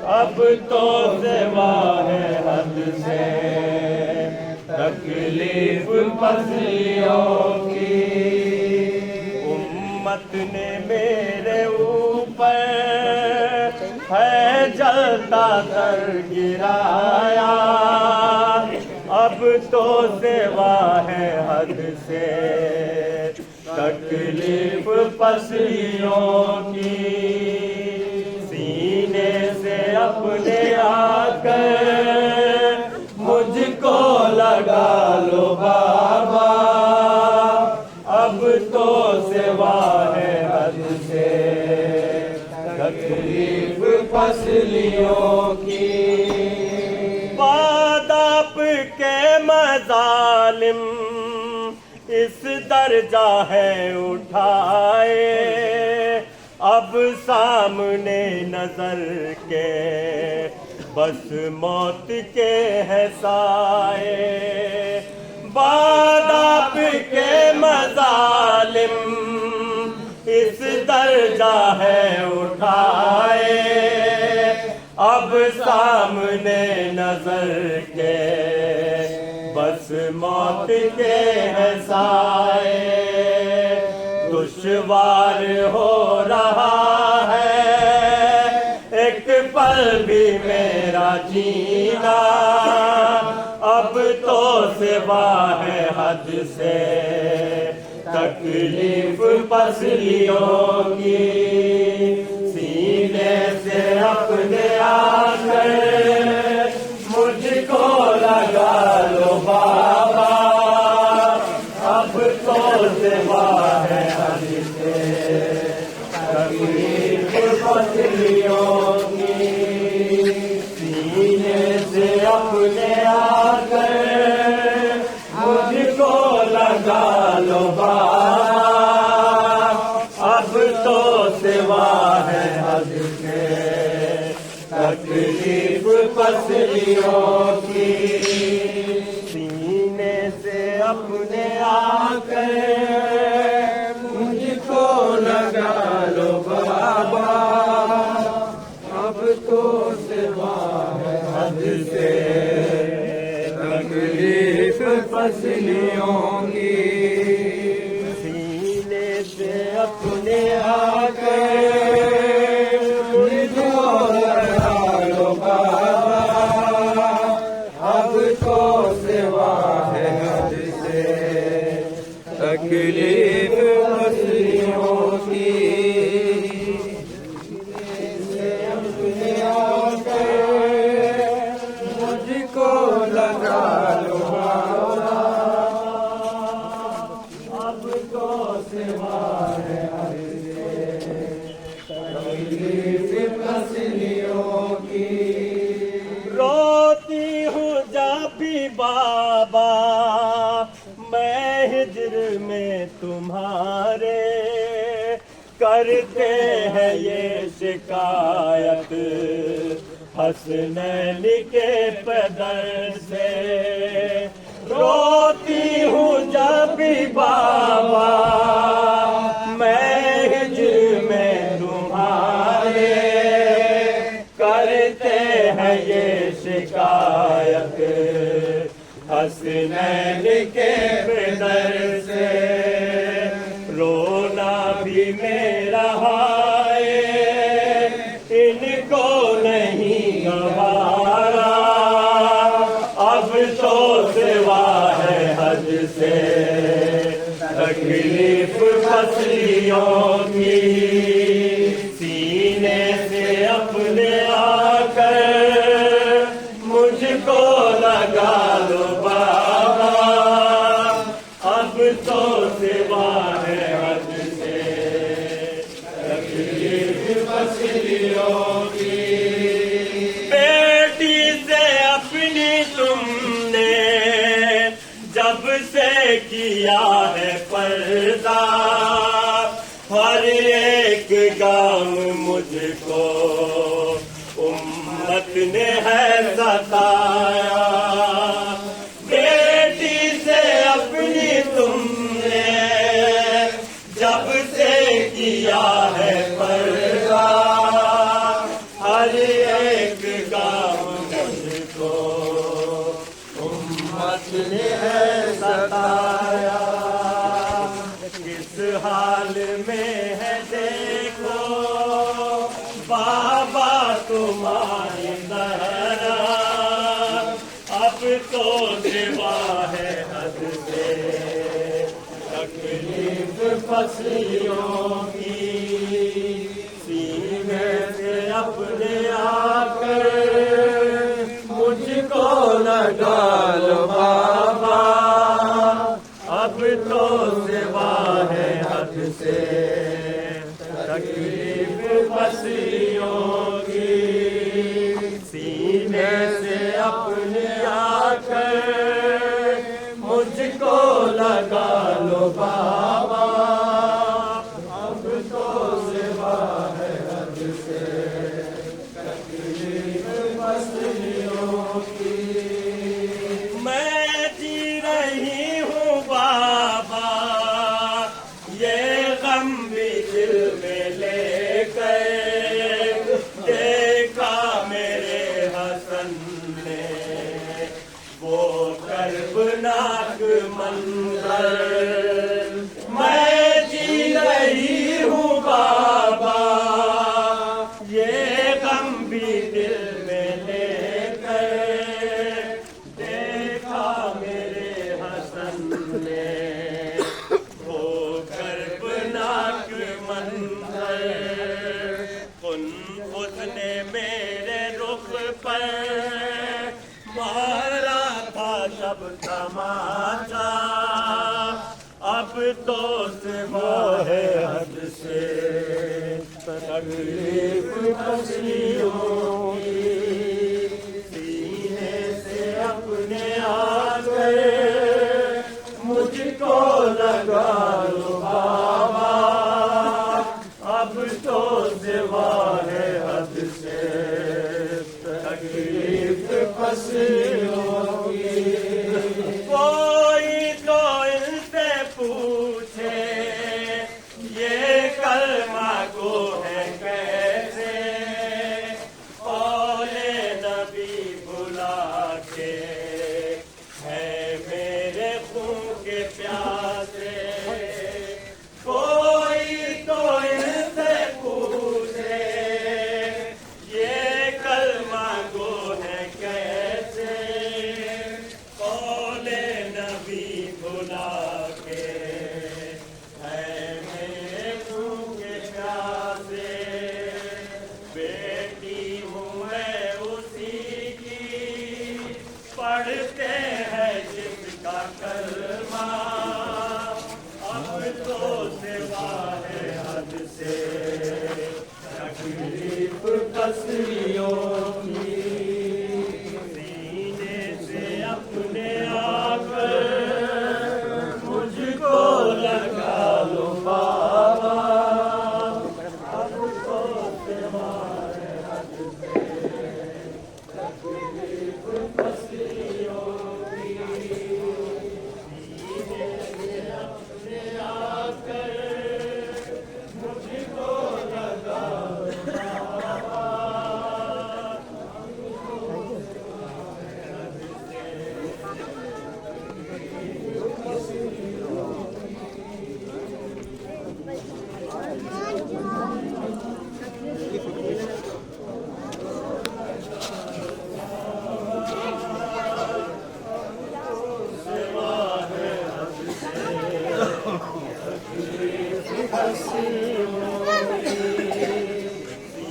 अब तो सिवा है हद से तकलीफ पसलियों की। उम्मत ने मेरे ऊपर है जलता कर गिराया। अब तो सिवा है हद से तकलीफ पसलियों की। सीने से अपने आकर मुझको लगा लो बाबा। अब तो सिवा है हद से तकलीफ पसलियों की। बाद आपके मज़ालिम इस दर्जा है उठाए। अब सामने नजर के बस मौत के है साए। बाद आपके मज़ालिम इस दर्जा है उठाए। अब सामने नजर के बस मौत के है साए। दुश्वार हो रहा है एक पल भी मेरा जीना। अब तो सिवा है हद से तकलीफ पसलियों की। सीने से अपने आकर मुझको लगा लो बाबा। अब तो सिवा है हद से तकलीफ पसलियों की। सीने से अपने आकर मुझको लगा लो बाबा। अब तो सिवा है हद से तकलीफ पसलियों की। सीने से अपने आकर मुझको लगा लो बाबा। अब तो सिवा है हद से तकलीफ पसलियों की। सीने से अपने आकर मुझको लगा लो बाबा। अब तो सिवा है हद से तकलीफ पसलियों की। अपने आकर मुझको लगा लो बाबा। अब तो सिवा है हद से तकलीफ पसलियों की। रोती हूँ जब भी बाबा मैं हिज्र में तुम्हारे। करते हैं ये शिकायत हसनैन के पैदर से। रोती हूँ जब भी बाबा मैं हिज्र में तुम्हारे। करते हैं ये शिकायत हसनैन के पैदर से। रोना भी मेरा है इनको नहीं गवारा। अब तो सिवा है हद से तकलीफ पसलियों की। सीने से अपने आकर मुझको लगा लो बाबा। अब तो सिवा है हद से तकलीफ पसलियों की। बेटी से अपनी तुमने जब से किया है पर्दा। हर एक गाम मुझको उम्मत ने है सताया। बेटी से अपनी तुमने जब से किया है पर्दा। हर एक काम मुझको उम्मत ने है सताया, किस हाल में है देखो बाबा तुम्हारी दहरा, अब तो सिवा है हद से तकलीफ फसलियों की, सीने से अपने आकर मुझको लगा लो बाबा, अब तो सिवा है हद से तकलीफ फसलियों की, सीने से अपने आकर मुझको लगा लो बाबा, अब तो सिवा है हद से तकलीफ फसलियों की। मैं जी रही हूँ बाबा ये गम भी दिल में लेकर, देखा मेरे हसन ने वो कर्बनाक मंजर, मैं जी रही हूँ बाबा ये गम भी दिल में लेकर, देखा मेरे हसन ने वो कर्बनाक मंजर, उसने मेरे रुख पर मारा था सब तमाचा, अब तो सिवा है हद से तकलीफ फसलियों की, सीने से अपने आकर मुझको लगा लो बाबा, अब तो सिवा है हद से तकलीफ फसलियों की। कोई तो इनसे पूछे ये कलमा को है कैसे, औले नबी बुला के है मेरे खून के प्यासे, कोई तो इनसे पूछे ये कलमा गो है कैसे, कौले नबी बुला के है मेरे खून के प्यासे, बेटी हूँ मैं उसी की पढ़ते हैं जिसका कलमा, अब तो सिवा है हद से तकलीफ फसलियों की, सीने से अपने आकर मुझको लगा लो बाबा, अब तो सिवा है हद से तकलीफ फसलियों की, सीने से अपने आकर मुझको लगा लो बाबा,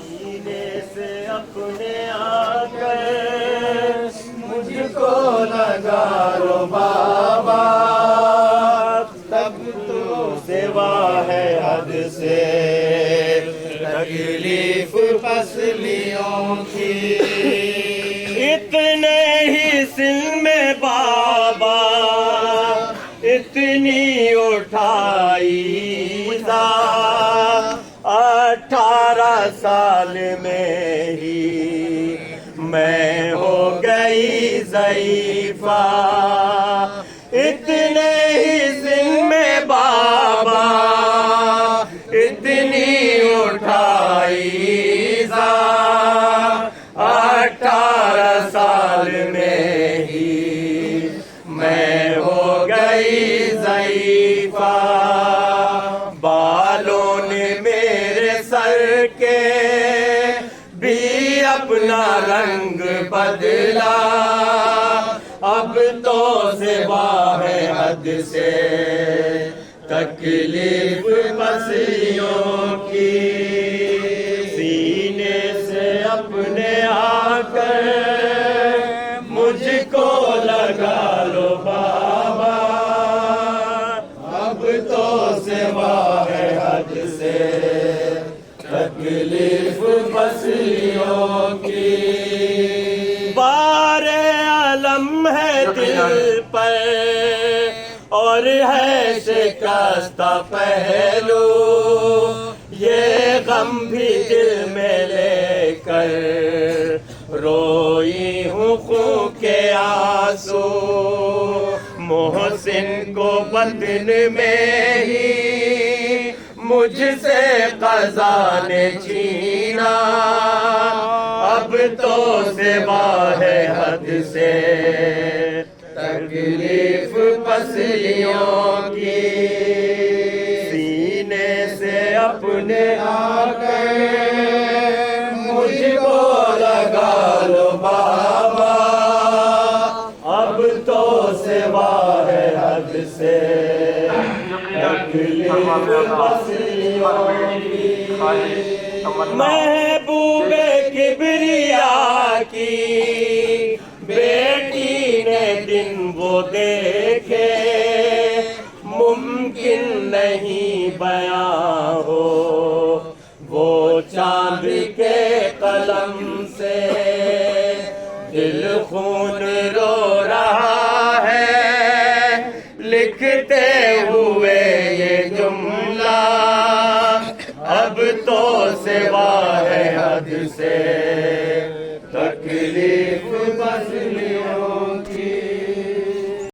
सीने से अपने आकर मुझको लगा लो बाबा, तब तो सिवा है हद से तकलीफ फसलियों की। इतने ही सिल में बाबा इतनी उठाई सा, 18 साल में ही मैं हो गई ज़ईफ़ा, इतने ही सिल में बाबा इतनी उठाई सा, 18 साल में ही मैं हो गई ज़ईफ़ा। बालों ने मेरे सर के भी अपना रंग बदला। अब तो सिवा है हद से तकलीफ पसलियों की। सीने से अपने आकर मुझको लगा लो बाबा। अब तो सिवा है हद से तकलीफ पसलियों की। बारे अलम है दिल पर और है शिकस्ता पहलू। ये गम भी दिल में लेकर रोई हूँ खून के आंसू। मोहसिन को बदन में ही मुझसे क़ज़ा ने छीना। अब तो सिवा है हद से तकलीफ पसलियों की। सीने से अपने आकर मुझको लगा लो बाबा। अब तो सिवा है हद से तकलीफ पसलियों की। महबूबे किबरिया की बेटी ने दिन वो देखे। मुमकिन नहीं बयां हो वो चांद के कलम से। दिल खून रो रहा है लिखते हुए ये जुमला। अब तो सिवा है हद से तकलीफ पसलियों